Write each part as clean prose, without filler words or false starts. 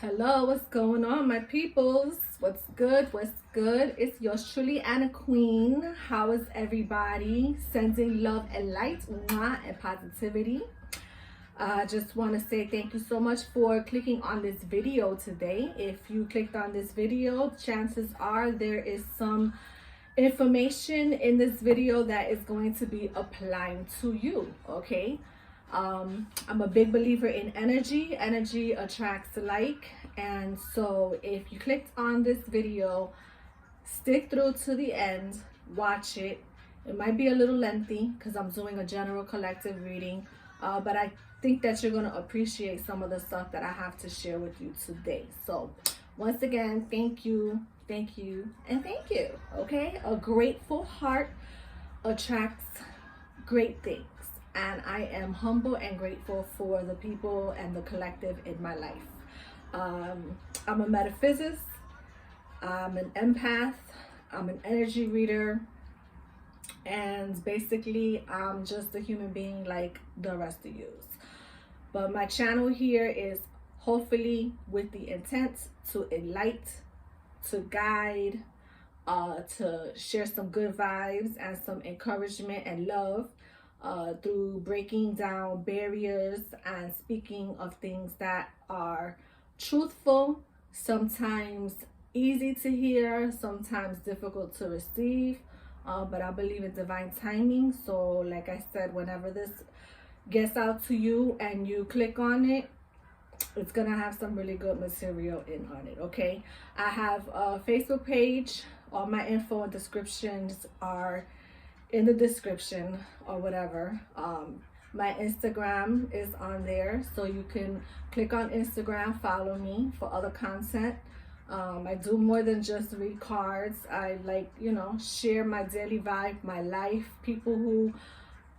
Hello, what's going on, my peoples? What's good? What's good? It's yours truly, Anna Queen. How is everybody? Sending love and light, mwah, and positivity. I just want to say thank you so much for clicking on this video today. If you clicked on this video, chances are there is some information in this video that is going to be applying to you, okay? I'm a big believer in energy. Energy attracts like, and so if you clicked on this video, stick through to the end, watch it. It might be a little lengthy because I'm doing a general collective reading, but I think that you're going to appreciate some of the stuff that I have to share with you today. So once again, thank you, and thank you. Okay, a grateful heart attracts great things, and I am humble and grateful for the people and the collective in my life. I'm a metaphysicist, I'm an empath, I'm an energy reader, and basically I'm just a human being like the rest of you. But my channel here is hopefully with the intent to enlighten, to guide, to share some good vibes and some encouragement and love through breaking down barriers and speaking of things that are truthful, sometimes easy to hear, sometimes difficult to receive, but I believe in divine timing. So like I said, whenever this gets out to you and you click on it, it's gonna have some really good material in on it. Okay, I have a Facebook page. All my info and descriptions are in the description or whatever. My Instagram is on there, so you can click on Instagram, follow me for other content. I do more than just read cards. I like, share my daily vibe, my life. People who,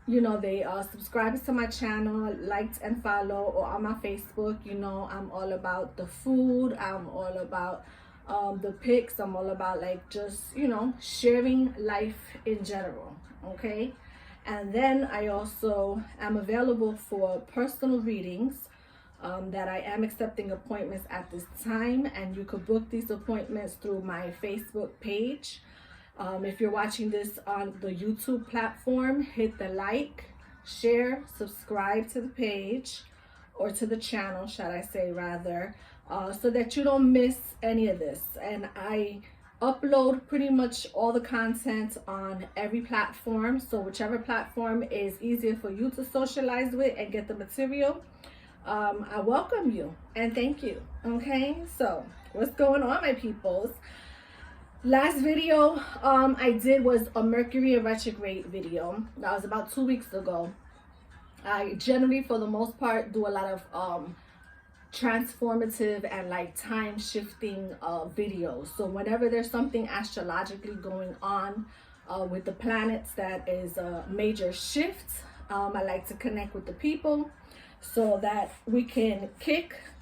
they subscribe to my channel, liked and follow, or on my Facebook, I'm all about the food. I'm all about the pics. I'm all about like just, sharing life in general. Okay. And then I also am available for personal readings that I am accepting appointments at this time, and you could book these appointments through my Facebook page. If you're watching this on the YouTube platform, hit the like, share, subscribe to the page, or to the channel, should I say rather, so that you don't miss any of this. And I upload pretty much all the content on every platform, so whichever platform is easier for you to socialize with and get the material, I welcome you and thank you. Okay, so what's going on, my peoples? Last video I did was a Mercury retrograde video. That was about 2 weeks ago. I generally, for the most part, do a lot of transformative and like time shifting videos. So whenever there's something astrologically going on with the planets that is a major shift, I like to connect with the people so that we can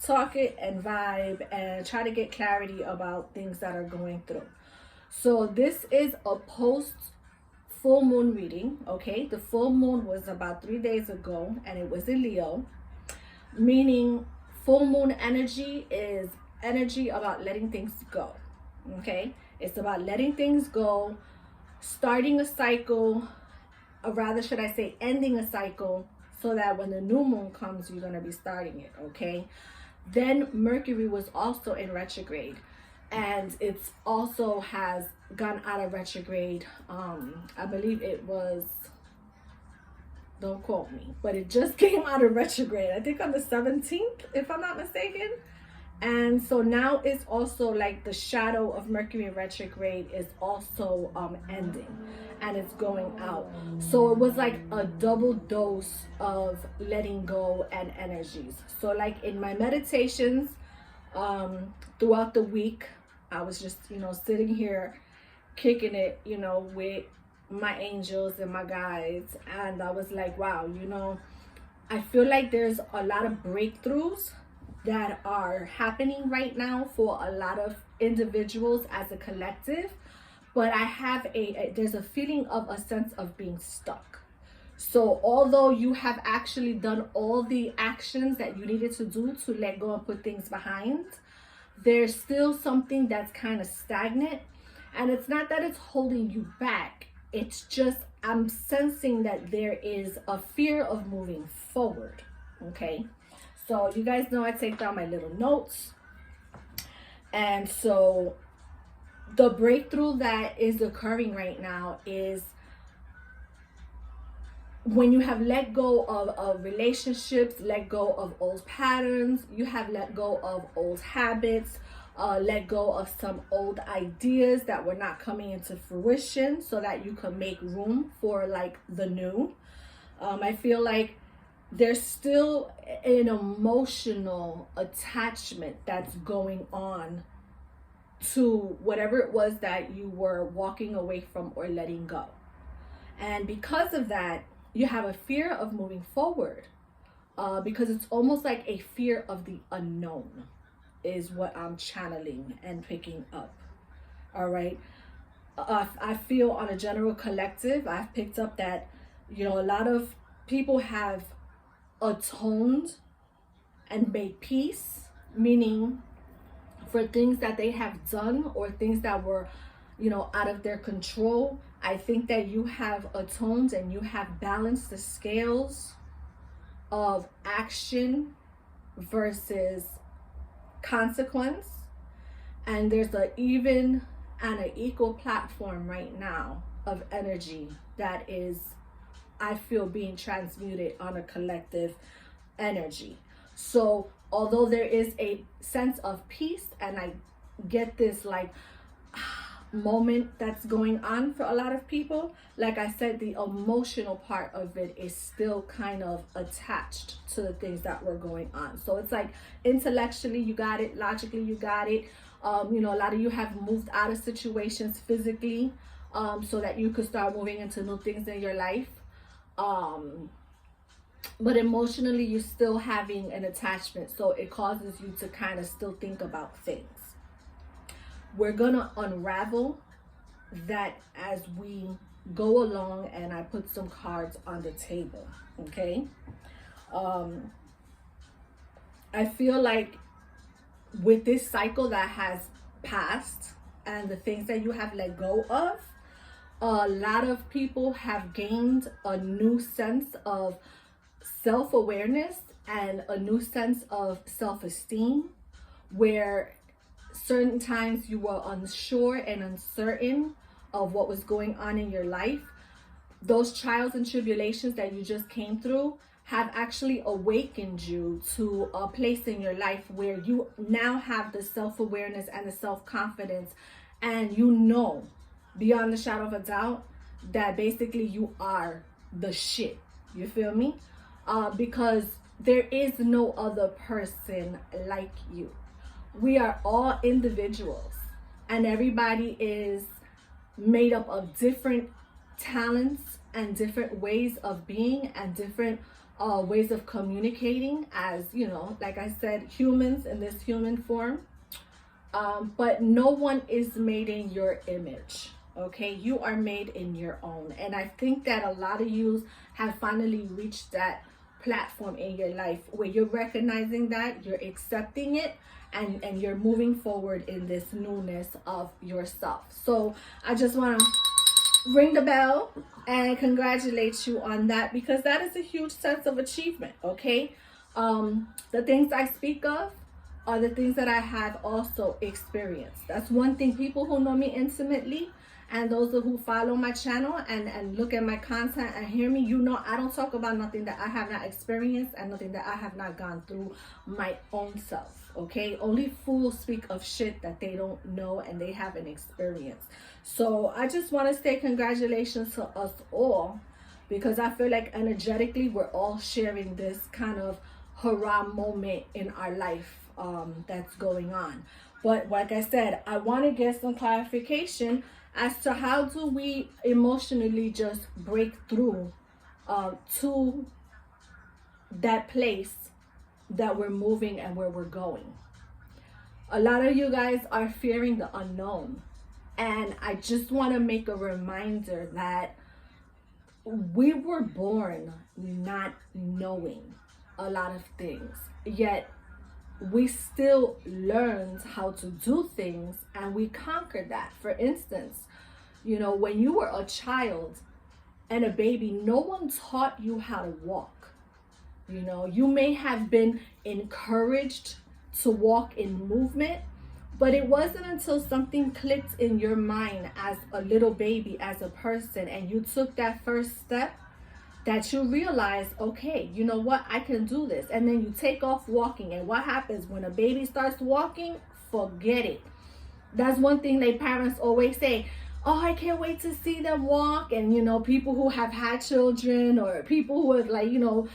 talk it and vibe and try to get clarity about things that are going through. So this is a post full moon reading. Okay, the full moon was about 3 days ago, and it was in Leo, meaning full moon energy is energy about letting things go. Okay, it's about letting things go, starting a cycle, or rather should I say ending a cycle, so that when the new moon comes, you're going to be starting it. Okay, then Mercury was also in retrograde, and it's also has gone out of retrograde. I believe it was, don't quote me, but it just came out of retrograde, I think on the 17th, if I'm not mistaken. And so now it's also like the shadow of Mercury retrograde is also ending, and it's going out. So it was like a double dose of letting go and energies. So like in my meditations throughout the week, I was just, sitting here kicking it, with my angels and my guides, and I was like, wow, I feel like there's a lot of breakthroughs that are happening right now for a lot of individuals as a collective, but I have there's a feeling of a sense of being stuck. So although you have actually done all the actions that you needed to do to let go and put things behind, there's still something that's kind of stagnant. And it's not that it's holding you back. It's just I'm sensing that there is a fear of moving forward. Okay. So you guys know I take down my little notes. And so the breakthrough that is occurring right now is when you have let go of relationships, let go of old patterns, you have let go of old habits, let go of some old ideas that were not coming into fruition so that you can make room for like the new. I feel like there's still an emotional attachment that's going on to whatever it was that you were walking away from or letting go. And because of that, you have a fear of moving forward because it's almost like a fear of the unknown is what I'm channeling and picking up. All right. I feel on a general collective, I've picked up that, you know, a lot of people have atoned and made peace, meaning for things that they have done or things that were, you know, out of their control. I think that you have atoned and you have balanced the scales of action versus consequence. And there's an even and an equal platform right now of energy that is, I feel, being transmuted on a collective energy. So although there is a sense of peace and I get this like moment that's going on for a lot of people, like I said, the emotional part of it is still kind of attached to the things that were going on. So it's like intellectually you got it, logically you got it. You know, a lot of you have moved out of situations physically so that you could start moving into new things in your life. But emotionally you're still having an attachment, so it causes you to kind of still think about things. We're gonna unravel that as we go along, and I put some cards on the table. Okay. I feel like with this cycle that has passed and the things that you have let go of, a lot of people have gained a new sense of self-awareness and a new sense of self-esteem, where certain times you were unsure and uncertain of what was going on in your life. Those trials and tribulations that you just came through have actually awakened you to a place in your life where you now have the self-awareness and the self-confidence, and you know beyond the shadow of a doubt that basically you are the shit. You feel me? Because there is no other person like you. We are all individuals, and everybody is made up of different talents and different ways of being and different ways of communicating, as you know, like I said, humans in this human form. But no one is made in your image. Okay, you are made in your own. And I think that a lot of you have finally reached that platform in your life where you're recognizing that, you're accepting it, and you're moving forward in this newness of yourself. So I just want to ring the bell and congratulate you on that, because that is a huge sense of achievement. Okay, the things I speak of are the things that I have also experienced. That's one thing. People who know me intimately and those who follow my channel and look at my content and hear me, you know I don't talk about nothing that I have not experienced and nothing that I have not gone through my own self. Okay, only fools speak of shit that they don't know and they haven't experienced. So I just want to say congratulations to us all, because I feel like energetically we're all sharing this kind of hurrah moment in our life that's going on. But like I said, I want to get some clarification as to how do we emotionally just break through to that place that we're moving and where we're going. A lot of you guys are fearing the unknown, and I just want to make a reminder that we were born not knowing a lot of things, yet we still learned how to do things and we conquered that. For instance, you know, when you were a child and a baby, no one taught you how to walk. You know, you may have been encouraged to walk in movement, but it wasn't until something clicked in your mind as a little baby, as a person, and you took that first step that you realize, okay, you know what, I can do this. And then you take off walking. And what happens when a baby starts walking? Forget it. That's one thing that parents always say, oh, I can't wait to see them walk. And, you know, people who have had children or people who have, like, you know,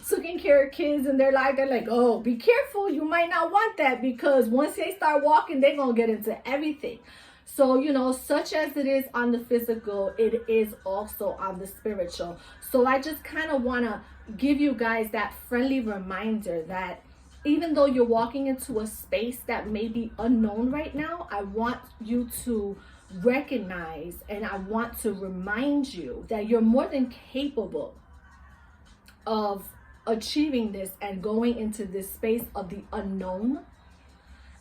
taking care of kids in their life, they're like, oh, be careful. You might not want that, because once they start walking, they're going to get into everything. So, you know, such as it is on the physical, it is also on the spiritual. So I just kind of want to give you guys that friendly reminder that even though you're walking into a space that may be unknown right now, I want you to recognize and I want to remind you that you're more than capable of achieving this and going into this space of the unknown.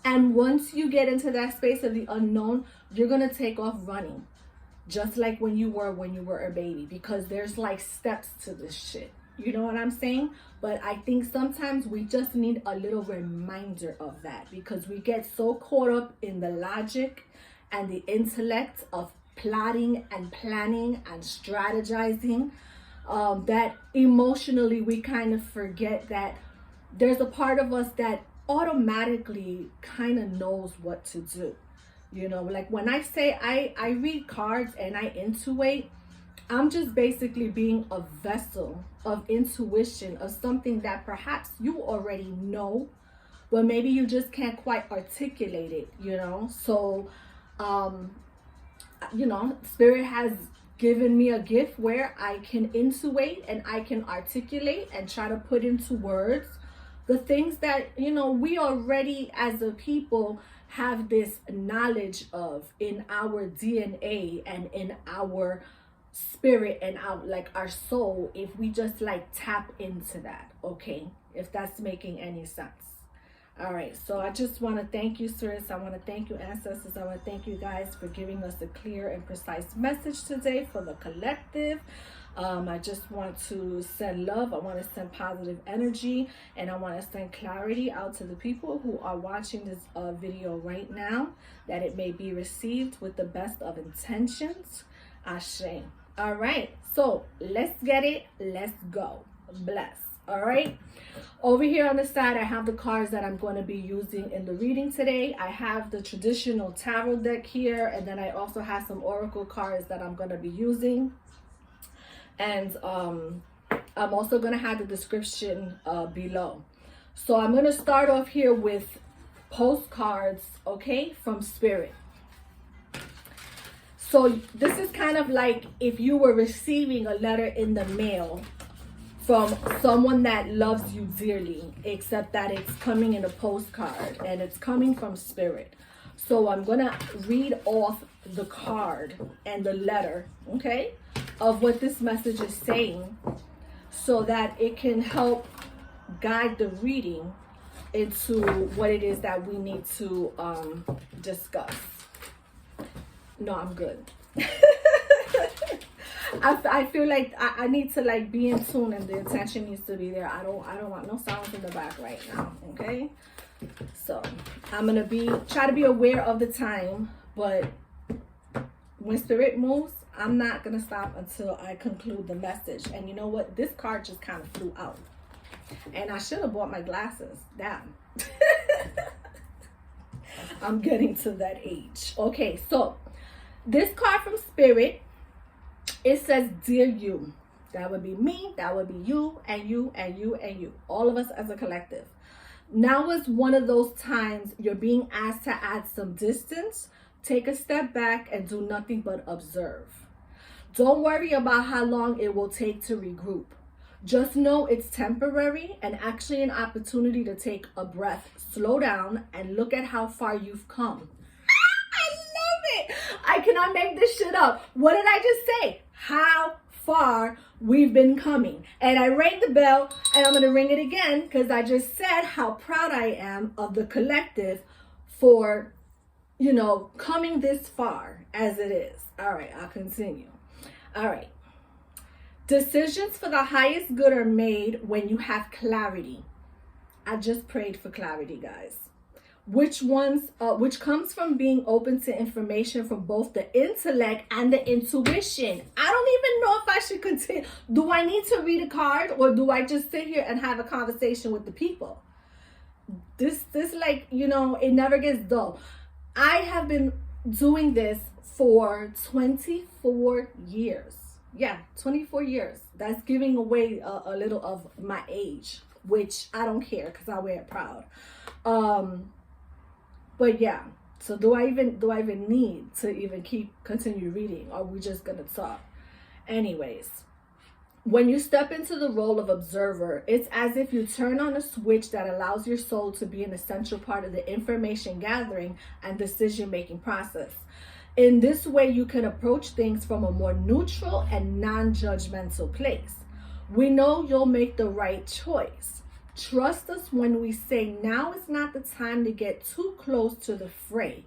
And once you get into that space of the unknown, you're going to take off running, just like when you were a baby, because there's like steps to this shit. You know what I'm saying? But I think sometimes we just need a little reminder of that, because we get so caught up in the logic and the intellect of plotting and planning and strategizing, that emotionally we kind of forget that there's a part of us that automatically kind of knows what to do. You know, like when I say I read cards and I intuit, I'm just basically being a vessel of intuition of something that perhaps you already know, but maybe you just can't quite articulate it, you know? So, you know, Spirit has given me a gift where I can intuit and I can articulate and try to put into words the things that, you know, we already as a people have this knowledge of in our DNA and in our spirit and our soul, if we just like tap into that. Okay, if that's making any sense. All right, so I just want to thank you, sirs. I want to thank you, ancestors. I want to thank you guys for giving us a clear and precise message today for the collective. I just want to send love. I want to send positive energy, and I want to send clarity out to the people who are watching this video right now, that it may be received with the best of intentions. Ashe. All right, so let's get it. Let's go. Bless. All right, over here on the side I have the cards that I'm going to be using in the reading today. I have the traditional tarot deck here, and then I also have some oracle cards that I'm going to be using. And I'm also going to have the description below. So I'm going to start off here with postcards, okay, from Spirit. So this is kind of like if you were receiving a letter in the mail from someone that loves you dearly, except that it's coming in a postcard and it's coming from Spirit. So I'm going to read off the card and the letter, okay, of what this message is saying, so that it can help guide the reading into what it is that we need to discuss. No, I'm good. I feel like I need to like be in tune, and the attention needs to be there. I don't want no sounds in the back right now, okay? So I'm gonna try to be aware of the time, but when Spirit moves, I'm not gonna stop until I conclude the message. And you know what? This card just kind of flew out, and I should have bought my glasses. Damn. I'm getting to that age. Okay, so this card from Spirit, it says, dear you. That would be me, that would be you, and you, and you, and you. All of us as a collective. Now is one of those times you're being asked to add some distance, take a step back, and do nothing but observe. Don't worry about how long it will take to regroup. Just know it's temporary and actually an opportunity to take a breath, slow down, and look at how far you've come. I love it. I cannot make this shit up. What did I just say? How far we've been coming. And I rang the bell, and I'm going to ring it again because I just said how proud I am of the collective for, you know, coming this far as it is. All right, I'll continue. All right. Decisions for the highest good are made when you have clarity. I just prayed for clarity, guys. Which comes from being open to information from both the intellect and the intuition. I don't even know if I should continue. Do I need to read a card, or do I just sit here and have a conversation with the people? This like, you know, it never gets dull. I have been doing this for 24 years. Yeah, 24 years. That's giving away a little of my age, which I don't care because I wear it proud. But yeah, so do I even need to even continue reading? Or are we just gonna talk? Anyways, when you step into the role of observer, it's as if you turn on a switch that allows your soul to be an essential part of the information gathering and decision making process. In this way, you can approach things from a more neutral and non-judgmental place. We know you'll make the right choice. Trust us when we say now is not the time to get too close to the fray.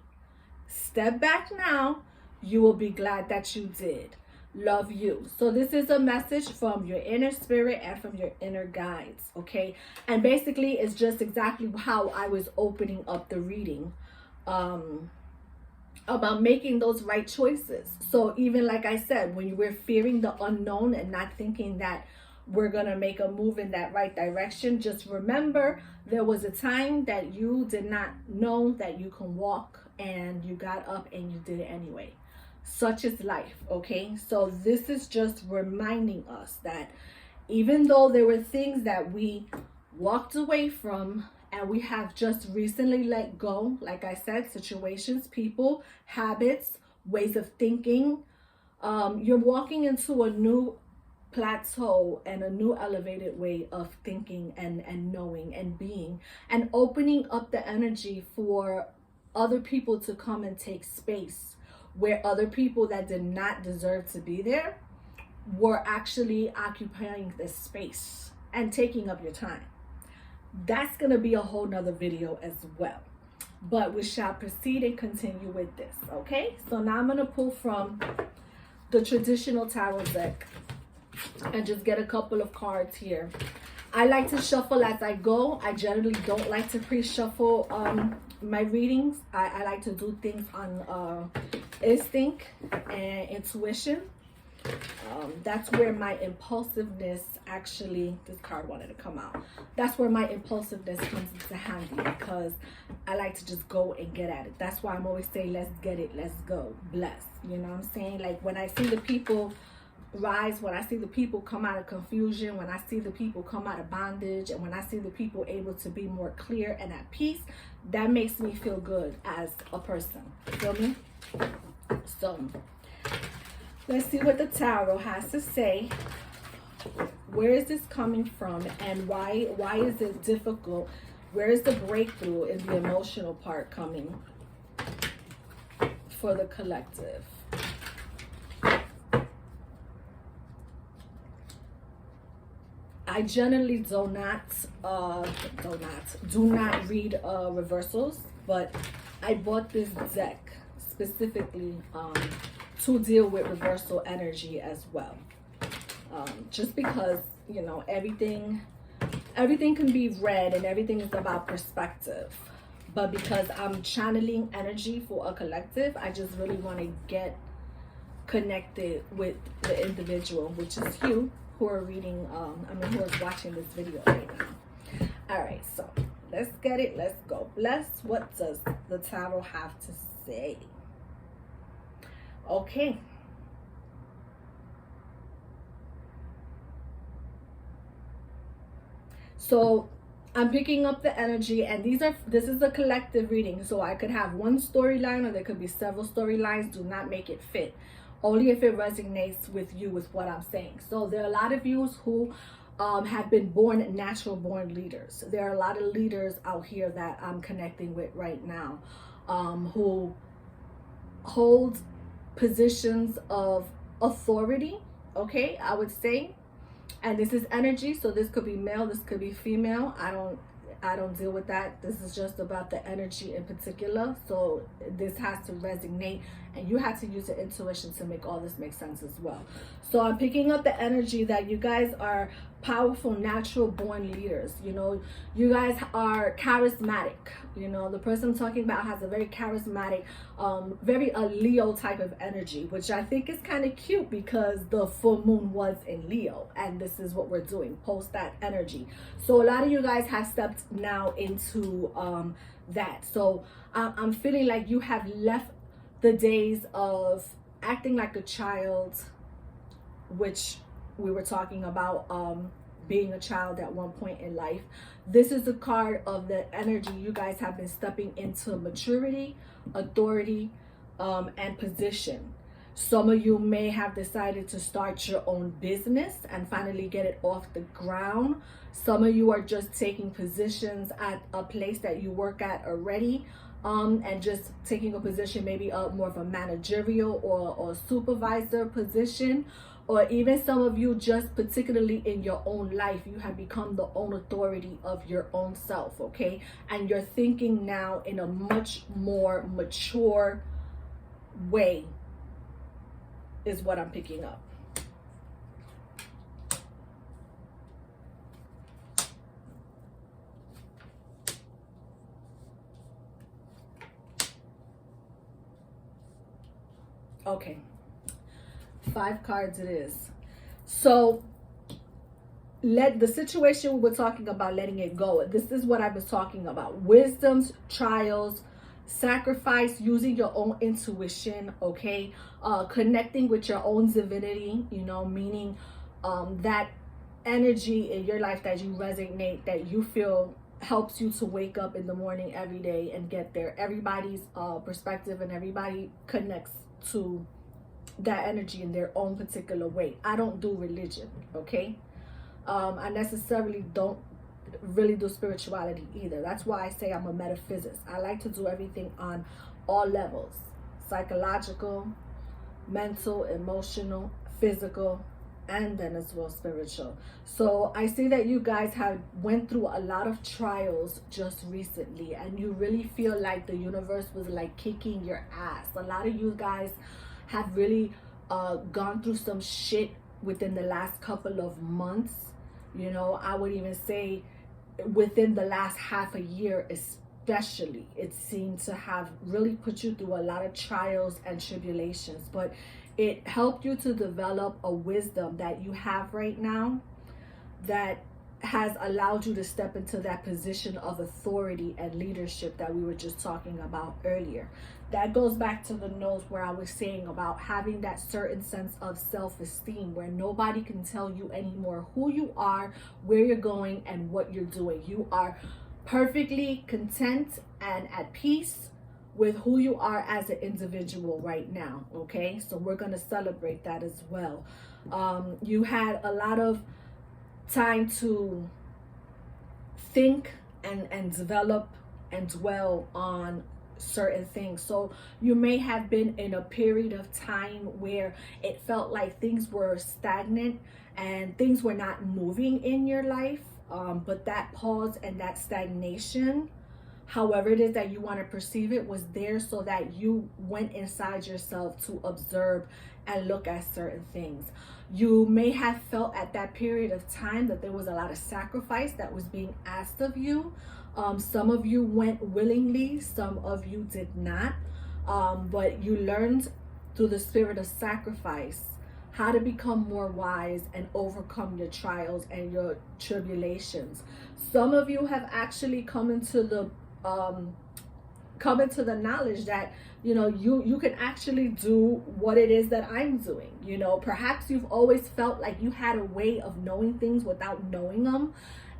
Step back now. You will be glad that you did. Love you. So this is a message from your inner spirit and from your inner guides, okay? And basically, it's just exactly how I was opening up the reading. About making those right choices. So even like I said, when we're fearing the unknown and not thinking that we're gonna make a move in that right direction, just remember there was a time that you did not know that you can walk, and you got up and you did it anyway. Such is life, okay? So this is just reminding us that even though there were things that we walked away from, and we have just recently let go, like I said, situations, people, habits, ways of thinking. You're walking into a new plateau and a new elevated way of thinking and knowing and being, and opening up the energy for other people to come and take space where other people that did not deserve to be there were actually occupying this space and taking up your time. That's going to be a whole nother video as well. But we shall proceed and continue with this, okay? So now I'm going to pull from the traditional tarot deck and just get a couple of cards here. I like to shuffle as I go. I generally don't like to pre-shuffle my readings. I like to do things on instinct and intuition. That's where my impulsiveness actually, this card wanted to come out. That's where my impulsiveness comes into handy, because I like to just go and get at it. That's why I'm always saying, let's get it, let's go, bless. You know what I'm saying? Like when I see the people rise, when I see the people come out of confusion, when I see the people come out of bondage, and when I see the people able to be more clear and at peace, that makes me feel good as a person. Feel me? So let's see what the tarot has to say. Where is this coming from, and why is it difficult? Where is the breakthrough in the emotional part coming for the collective? I generally do not read reversals, but I bought this deck specifically to deal with reversal energy as well. Just because, you know, everything can be read and everything is about perspective. But because I'm channeling energy for a collective, I just really want to get connected with the individual, which is you who are reading, who is watching this video right now. All right, so let's get it. Let's go. Bless. What does the tarot have to say? Okay. So I'm picking up the energy, and this is a collective reading. So I could have one storyline, or there could be several storylines. Do not make it fit. Only if it resonates with you with what I'm saying. So there are a lot of you who have been natural born leaders. There are a lot of leaders out here that I'm connecting with right now, who hold positions of authority okay, I would say. And this is energy, so this could be male, this could be female. I don't deal with that. This is just about the energy in particular. So this has to resonate, and you have to use your intuition to make all this make sense as well. So I'm picking up the energy that you guys are powerful, natural born leaders. You know, you guys are charismatic. You know, the person I'm talking about has a very charismatic, very a Leo type of energy, which I think is kind of cute because the full moon was in Leo, and this is what we're doing, post that energy. So a lot of you guys have stepped now into that. So I'm feeling like you have left the days of acting like a child, which we were talking about being a child at one point in life. This is the card of the energy. You guys have been stepping into maturity, authority, and position. Some of you may have decided to start your own business and finally get it off the ground. Some of you are just taking positions at a place that you work at already, and just taking a position, maybe more of a managerial or supervisor position. Or even some of you, just particularly in your own life, you have become the own authority of your own self, okay? And you're thinking now in a much more mature way is what I'm picking up. Okay. 5 cards it is. So let the situation we were talking about, letting it go. This is what I was talking about. Wisdoms, trials, sacrifice, using your own intuition, okay? Connecting with your own divinity, you know, meaning that energy in your life that you resonate, that you feel helps you to wake up in the morning every day and get there. Everybody's perspective and everybody connects to that energy in their own particular way. I don't do religion, okay? I necessarily don't really do spirituality either. That's why I say I'm a metaphysicist. I like to do everything on all levels: psychological, mental, emotional, physical, and then as well spiritual. So I see that you guys have went through a lot of trials just recently, and you really feel like the universe was like kicking your ass. A lot of you guys have really gone through some shit within the last couple of months. You know, I would even say within the last half a year especially, it seemed to have really put you through a lot of trials and tribulations. But it helped you to develop a wisdom that you have right now that has allowed you to step into that position of authority and leadership that we were just talking about earlier. That goes back to the notes where I was saying about having that certain sense of self-esteem where nobody can tell you anymore who you are, where you're going, and what you're doing. You are perfectly content and at peace with who you are as an individual right now, okay? So we're going to celebrate that as well. You had a lot of time to think and develop and dwell on certain things. So you may have been in a period of time where it felt like things were stagnant and things were not moving in your life, but that pause and that stagnation, however it is that you want to perceive it, was there so that you went inside yourself to observe and look at certain things. You may have felt at that period of time that there was a lot of sacrifice that was being asked of you. Some of you went willingly, some of you did not, but you learned through the spirit of sacrifice how to become more wise and overcome your trials and your tribulations. Some of you have actually come into the knowledge that, you know, you can actually do what it is that I'm doing. You know, perhaps you've always felt like you had a way of knowing things without knowing them,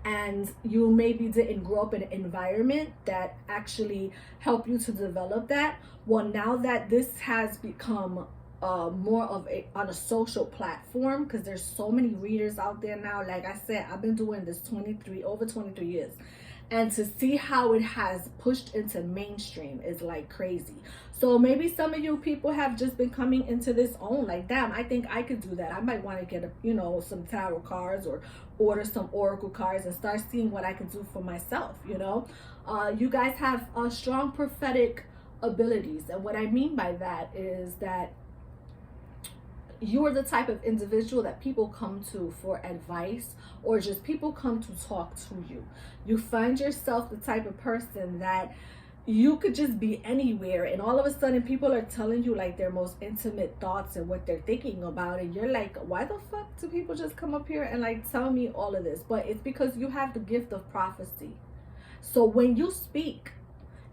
and you maybe didn't grow up in an environment that actually helped you to develop that. Well, now that this has become more of on a social platform, because there's so many readers out there now. Like I said, I've been doing this over 23 years. and to see how it has pushed into mainstream is like crazy. So maybe some of you people have just been coming into this own, like, damn, I think I could do that. I might want to get some tarot cards or order some oracle cards and start seeing what I can do for myself. You guys have strong prophetic abilities, and what I mean by that is that you are the type of individual that people come to for advice, or just people come to talk to you. You find yourself the type of person that you could just be anywhere, and all of a sudden people are telling you like their most intimate thoughts and what they're thinking about, and you're like, why the fuck do people just come up here and like tell me all of this? But it's because you have the gift of prophecy. So when you speak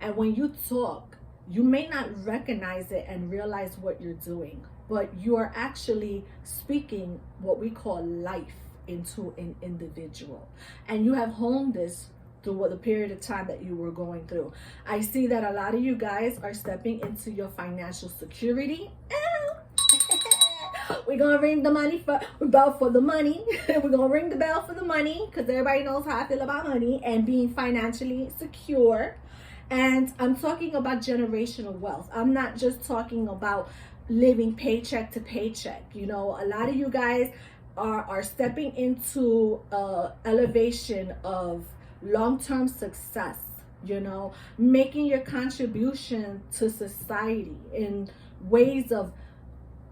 and when you talk, you may not recognize it and realize what you're doing, but you are actually speaking what we call life into an individual. And you have honed this through the period of time that you were going through. I see that a lot of you guys are stepping into your financial security. We're gonna ring the money bell for the money. We're gonna ring the bell for the money, because everybody knows how I feel about money and being financially secure. And I'm talking about generational wealth. I'm not just talking about living paycheck to paycheck. A lot of you guys are stepping into elevation of long-term success, making your contribution to society in ways of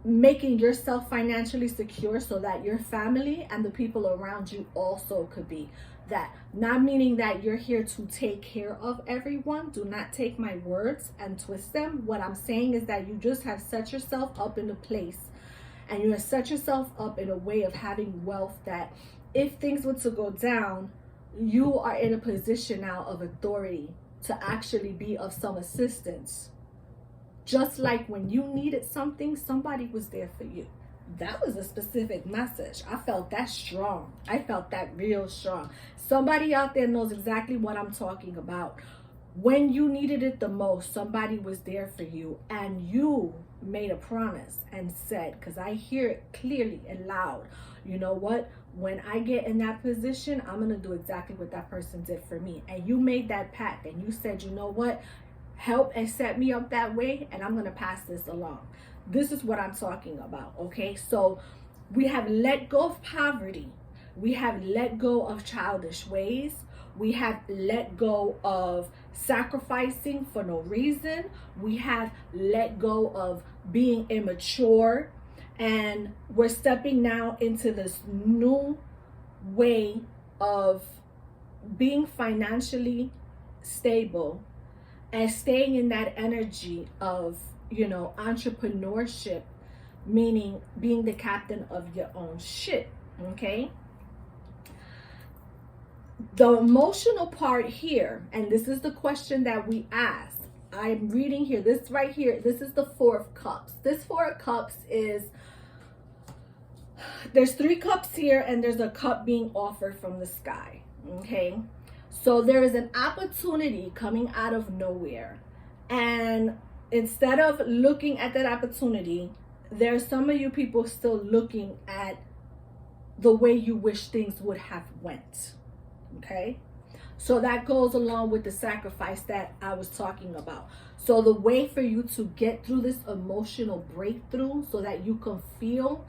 making yourself financially secure so that your family and the people around you also could be that. Not meaning that you're here to take care of everyone. Do not take my words and twist them. What I'm saying is that you just have set yourself up in a place, and you have set yourself up in a way of having wealth that if things were to go down, you are in a position now of authority to actually be of some assistance. Just like when you needed something, somebody was there for you. That was a specific message. I felt that strong. I felt that real strong. Somebody out there knows exactly what I'm talking about. When you needed it the most, somebody was there for you, and you made a promise and said, because I hear it clearly and loud, you know what? When I get in that position, I'm going to do exactly what that person did for me. And you made that pact, and you said, you know what? Help and set me up that way, and I'm going to pass this along. This is what I'm talking about, okay? So we have let go of poverty. We have let go of childish ways. We have let go of sacrificing for no reason. We have let go of being immature. And we're stepping now into this new way of being financially stable and staying in that energy of, entrepreneurship, meaning being the captain of your own shit, okay? The emotional part here, and this is the question that we ask. I'm reading here, this right here, this is the Four of Cups. This Four of Cups is, there's 3 cups here, and there's a cup being offered from the sky, okay? So there is an opportunity coming out of nowhere, and instead of looking at that opportunity, there's some of you people still looking at the way you wish things would have went, okay? So that goes along with the sacrifice that I was talking about. So the way for you to get through this emotional breakthrough so that you can feel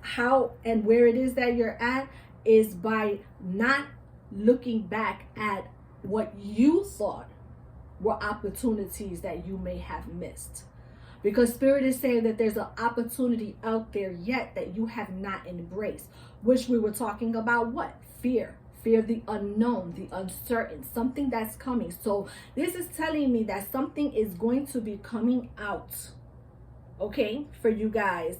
how and where it is that you're at is by not looking back at what you thought were opportunities that you may have missed. Because Spirit is saying that there's an opportunity out there yet that you have not embraced, which we were talking about what? Fear of the unknown, the uncertain, something that's coming. So this is telling me that something is going to be coming out, okay, for you guys.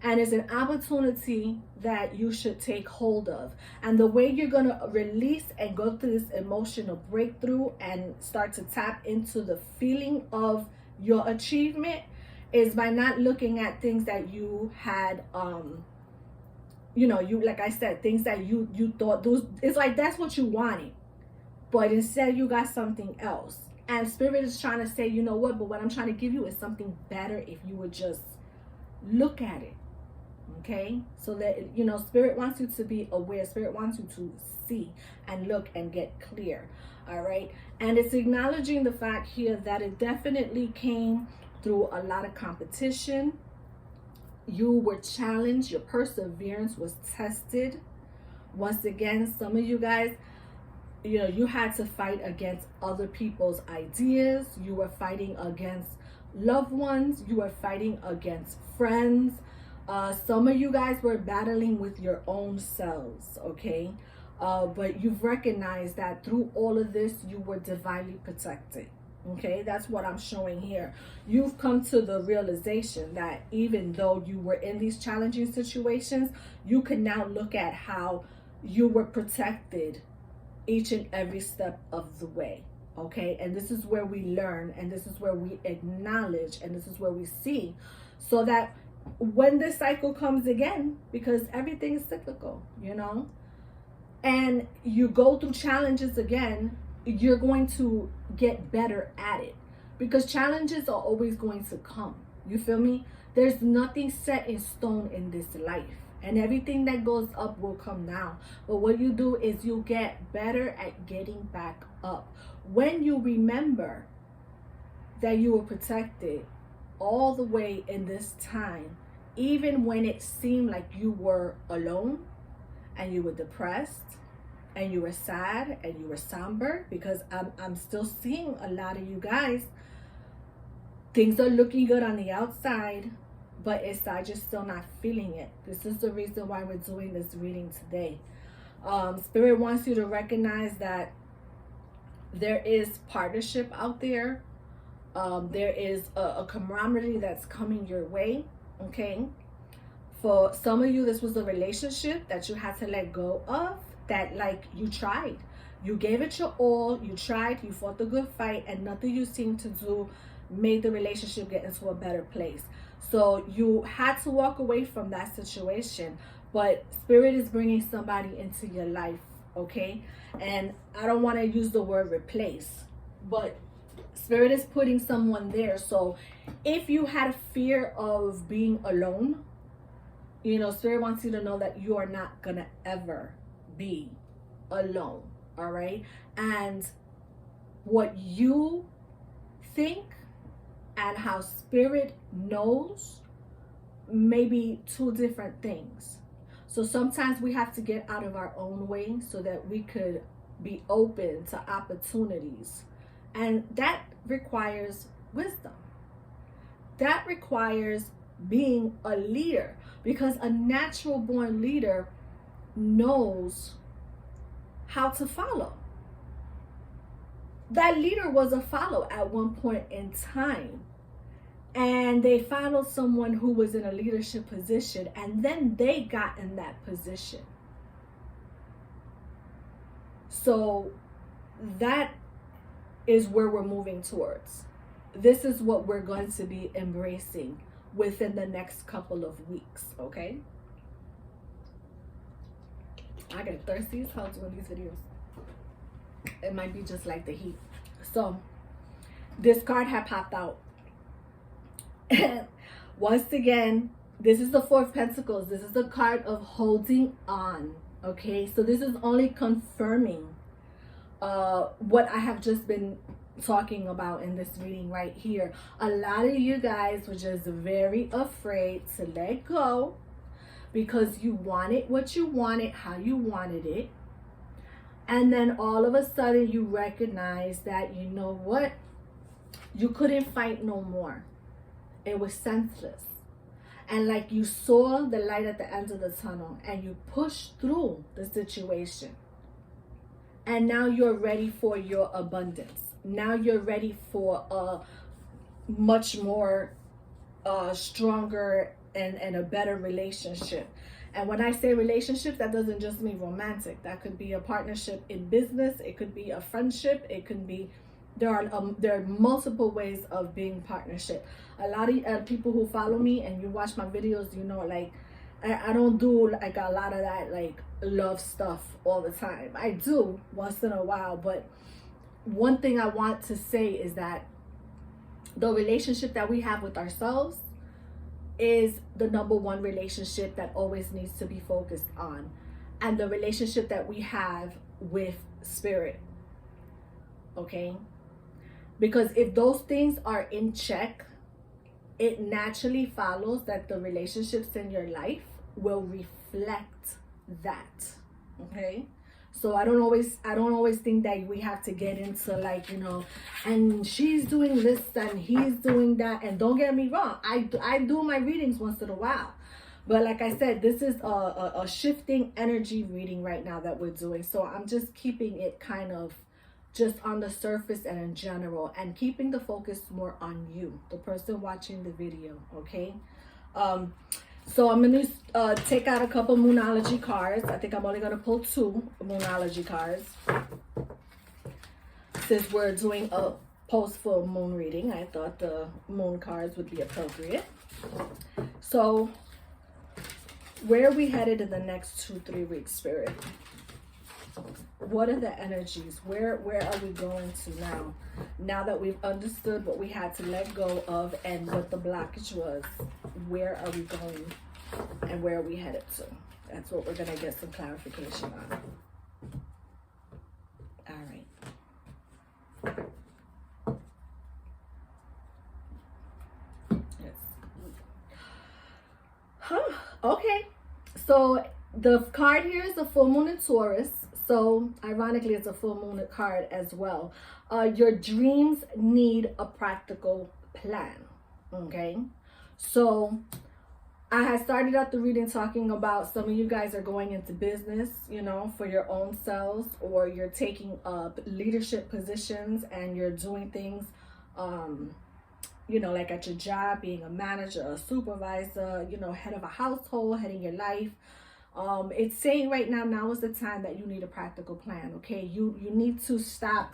And it's an opportunity that you should take hold of. And the way you're going to release and go through this emotional breakthrough and start to tap into the feeling of your achievement is by not looking at things that you had, like I said, things that you thought those, it's like that's what you wanted, but instead you got something else. And Spirit is trying to say, you know what, but what I'm trying to give you is something better if you would just look at it. Okay, so that, you know, Spirit wants you to be aware. Spirit wants you to see and look and get clear. All right, and it's acknowledging the fact here that it definitely came through a lot of competition. You were challenged, your perseverance was tested. Once again, some of you guys, you know, you had to fight against other people's ideas. You were fighting against loved ones. You were fighting against friends. Some of you guys were battling with your own selves, okay? But you've recognized that through all of this, you were divinely protected, okay? That's what I'm showing here. You've come to the realization that even though you were in these challenging situations, you can now look at how you were protected each and every step of the way, okay? And this is where we learn, and this is where we acknowledge, and this is where we see, so that when this cycle comes again, because everything is cyclical, you know, and you go through challenges again, you're going to get better at it, because challenges are always going to come. You feel me? There's nothing set in stone in this life, and everything that goes up will come down. But what you do is you get better at getting back up. When you remember that you were protected all the way in this time, even when it seemed like you were alone and you were depressed and you were sad and you were somber, because I'm still seeing a lot of you guys, things are looking good on the outside, but inside you're still not feeling it. This is the reason why we're doing this reading today. Spirit wants you to recognize that there is partnership out there. There is a camaraderie that's coming your way, okay? For some of you, this was a relationship that you had to let go of, that like you tried. You gave it your all, you tried, you fought the good fight, and nothing you seemed to do made the relationship get into a better place. So you had to walk away from that situation, but Spirit is bringing somebody into your life, okay? And I don't want to use the word replace, but Spirit is putting someone there. So if you had a fear of being alone, you know, Spirit wants you to know that you are not gonna ever be alone, all right? And what you think and how Spirit knows may be two different things. So sometimes we have to get out of our own way so that we could be open to opportunities. And that requires wisdom. That requires being a leader, because a natural born leader knows how to follow. That leader was a follow at one point in time, and they followed someone who was in a leadership position, and then they got in that position. So that is where we're moving towards. This is what we're going to be embracing within the next couple of weeks, okay? I get thirsty as hell doing these videos. It might be just like the heat. So this card had popped out. Once again, this is the Four of Pentacles. This is the card of holding on, okay? So this is only confirming what I have just been talking about in this reading right here. A lot of you guys were just very afraid to let go because you wanted what you wanted, how you wanted it. And then all of a sudden you recognize that, you know what? You couldn't fight no more. It was senseless. And like you saw the light at the end of the tunnel and you pushed through the situation. And now you're ready for your abundance. Now you're ready for a much more stronger and a better relationship. And when I say relationship, that doesn't just mean romantic. That could be a partnership in business. It could be a friendship. It could be, there are multiple ways of being partnership. A lot of people who follow me and you watch my videos, you know, like I don't do like a lot of that like love stuff all the time. I do once in a while, but one thing I want to say is that the relationship that we have with ourselves is the #1 relationship that always needs to be focused on, and the relationship that we have with spirit. Okay? Because if those things are in check, it naturally follows that the relationships in your life will reflect that. Okay? So I don't always think that we have to get into like, you know, and she's doing this and he's doing that. And don't get me wrong, I do my readings once in a while. But like I said, this is a shifting energy reading right now that we're doing. So I'm just keeping it kind of just on the surface and in general, and keeping the focus more on you, the person watching the video. Okay? So I'm going to take out a couple Moonology cards. I think I'm only going to pull 2 Moonology cards. Since we're doing a post-full moon reading, I thought the moon cards would be appropriate. So where are we headed in the next 2-3 weeks, Spirit? What are the energies? Where are we going to now? Now that we've understood what we had to let go of and what the blockage was, where are we going and where are we headed to? That's what we're going to get some clarification on. All right. Okay. So the card here is a full moon in Taurus. So ironically, it's a full moon card as well. Your dreams need a practical plan. Okay. So I had started out the reading talking about some of you guys are going into business, you know, for your own selves, or you're taking up leadership positions and you're doing things, you know, like at your job, being a manager, a supervisor, you know, head of a household, heading your life. It's saying right now is the time that you need a practical plan. Okay, you need to stop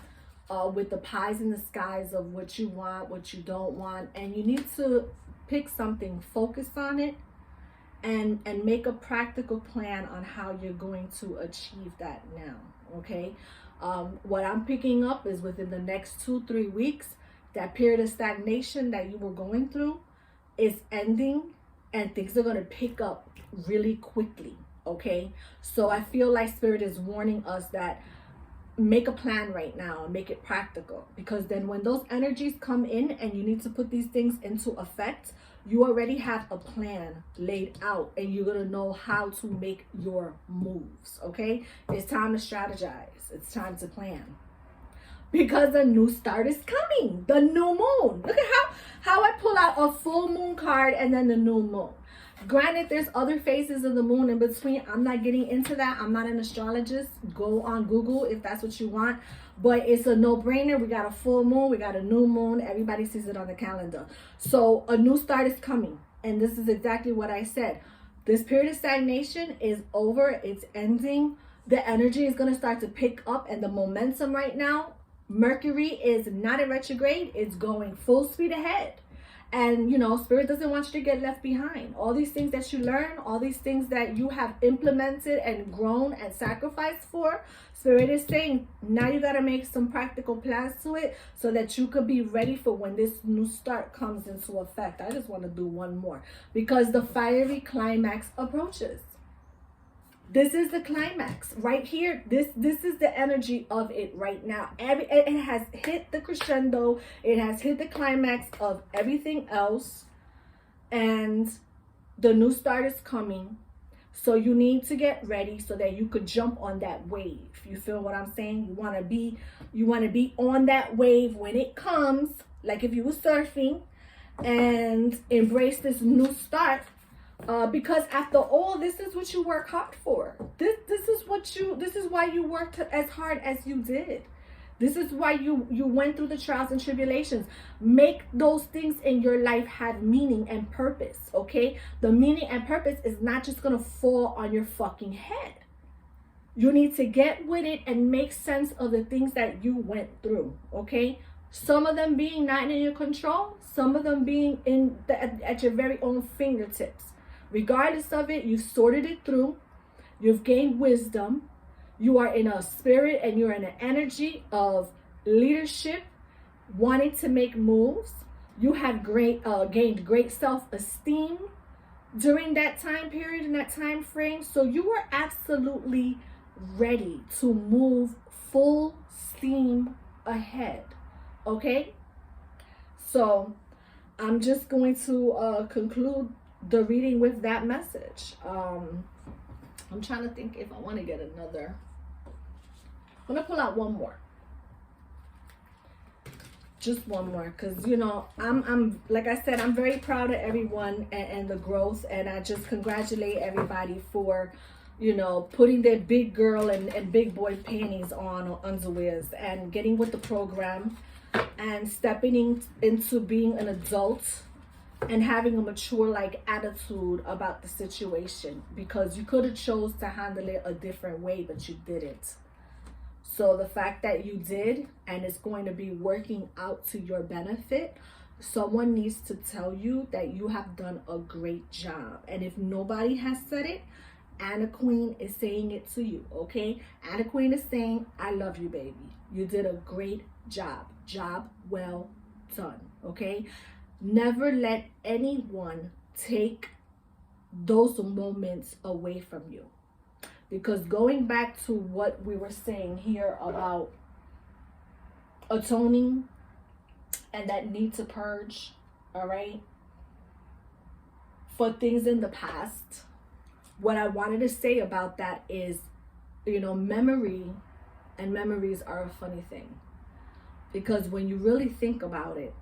with the pies in the skies of what you want, what you don't want, and you need to pick something, focus on it, and make a practical plan on how you're going to achieve that now. Okay, what I'm picking up is within the next 2-3 weeks, that period of stagnation that you were going through is ending, and things are going to pick up really quickly. Okay, so I feel like Spirit is warning us that make a plan right now and make it practical, because then when those energies come in and you need to put these things into effect, you already have a plan laid out and you're going to know how to make your moves. Okay, it's time to strategize. It's time to plan, because a new start is coming. The new moon. Look at how I pull out a full moon card and then the new moon. Granted, there's other phases of the moon in between. I'm not getting into that. I'm not an astrologist. Go on Google if that's what you want. But it's a no-brainer. We got a full moon. We got a new moon. Everybody sees it on the calendar. So a new start is coming. And this is exactly what I said. This period of stagnation is over. It's ending. The energy is going to start to pick up. And the momentum right now, Mercury is not in retrograde. It's going full speed ahead. And, you know, Spirit doesn't want you to get left behind. All these things that you learn, all these things that you have implemented and grown and sacrificed for, Spirit is saying, now you got to make some practical plans to it so that you could be ready for when this new start comes into effect. I just want to do one more, because the fiery climax approaches. This is the climax right here. This is the energy of it right now. It has hit the crescendo. It has hit the climax of everything else, and the new start is coming. So you need to get ready so that you could jump on that wave. You feel what I'm saying? You want to be on that wave when it comes, like if you were surfing, and embrace this new start. Because after all, this is what you work hard for. This is why you worked as hard as you did. This is why you went through the trials and tribulations. Make those things in your life have meaning and purpose. Okay, the meaning and purpose is not just gonna fall on your fucking head. You need to get with it and make sense of the things that you went through. Okay, some of them being not in your control, some of them being at your very own fingertips. Regardless of it, you've sorted it through. You've gained wisdom. You are in a spirit and you're in an energy of leadership, wanting to make moves. You had gained great self-esteem during that time period, in that time frame. So you were absolutely ready to move full steam ahead. Okay? So I'm just going to conclude the reading with that message. I'm trying to think if I want to get another. I'm going to pull out one more. Just one more, because you know, I'm like I said, I'm very proud of everyone and the growth, and I just congratulate everybody for, you know, putting their big girl and big boy panties on, or underwears, and getting with the program and stepping into being an adult and having a mature like attitude about the situation, because you could have chose to handle it a different way, but you didn't. So the fact that you did, and it's going to be working out to your benefit, someone needs to tell you that you have done a great job. And if nobody has said it, Anna Queen is saying it to you, okay? Anna Queen is saying, I love you, baby. You did a great job. Job well done, okay? Never let anyone take those moments away from you. Because going back to what we were saying here about atoning and that need to purge, all right, for things in the past, what I wanted to say about that is, you know, memory and memories are a funny thing. Because when you really think about it,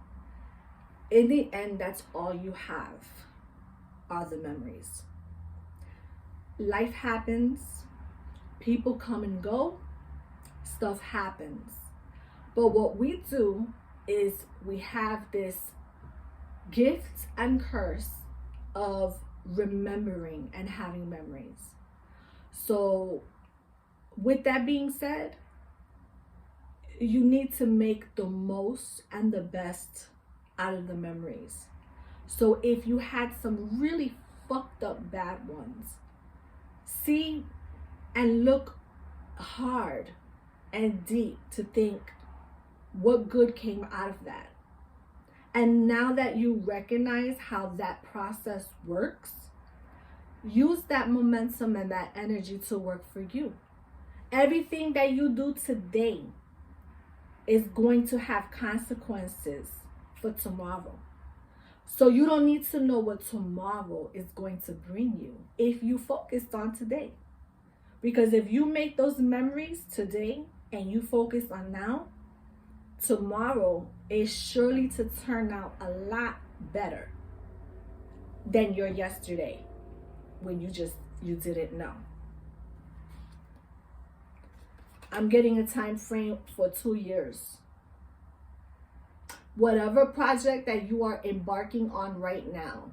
in the end, that's all you have are the memories. Life happens, people come and go, stuff happens. But what we do is we have this gift and curse of remembering and having memories. So with that being said, you need to make the most and the best out of the memories. So if you had some really fucked up bad ones, see and look hard and deep to think what good came out of that. And now that you recognize how that process works, use that momentum and that energy to work for you. Everything that you do today is going to have consequences for tomorrow. So you don't need to know what tomorrow is going to bring you if you focused on today. Because if you make those memories today and you focus on now, tomorrow is surely to turn out a lot better than your yesterday when you didn't know. I'm getting a time frame for 2 years. Whatever project that you are embarking on right now,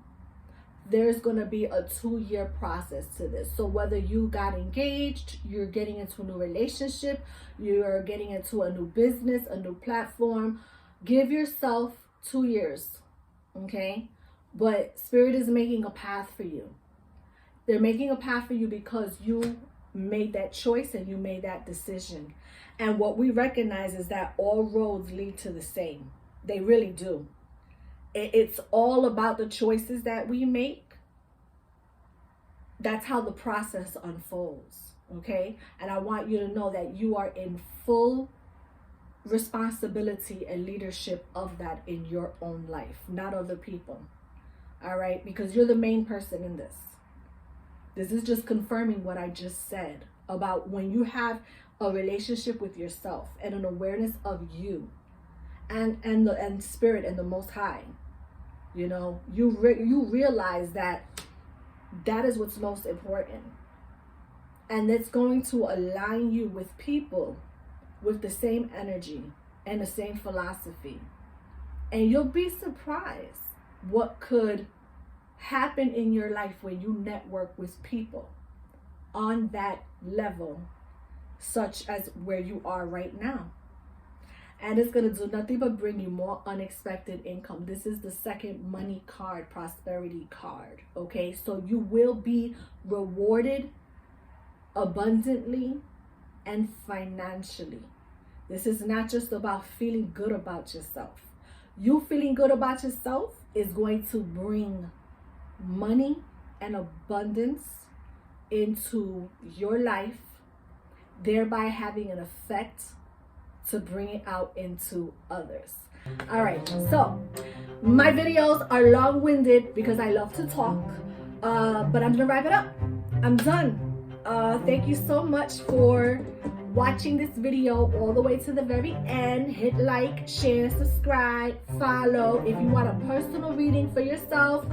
there's going to be a 2-year process to this. So whether you got engaged, you're getting into a new relationship, you're getting into a new business, a new platform, give yourself 2 years, okay? But Spirit is making a path for you. They're making a path for you because you made that choice and you made that decision. And what we recognize is that all roads lead to the same. They really do. It's all about the choices that we make. That's how the process unfolds, okay? And I want you to know that you are in full responsibility and leadership of that in your own life, not other people, all right? Because you're the main person in this. This is just confirming what I just said about when you have a relationship with yourself and an awareness of you and Spirit and the Most High. You know, you realize that is what's most important. And it's going to align you with people with the same energy and the same philosophy. And you'll be surprised what could happen in your life when you network with people on that level, such as where you are right now. And it's going to do nothing but bring you more unexpected income. This is the second money card, prosperity card, okay? So you will be rewarded abundantly and financially. This is not just about feeling good about yourself. You feeling good about yourself is going to bring money and abundance into your life, thereby having an effect to bring it out into others. All right, so my videos are long-winded because I love to talk, but I'm gonna wrap it up. I'm done. Thank you so much for watching this video all the way to the very end. Hit like, share, subscribe, follow. If you want a personal reading for yourself,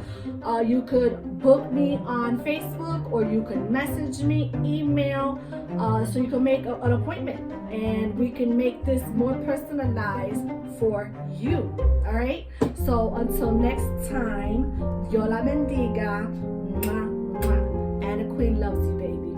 you could book me on Facebook, or you could message me, email, so you can make an appointment and we can make this more personalized for you. All right, so until next time, Dios la bendiga. Mwah, mwah. And the Queen loves you, baby.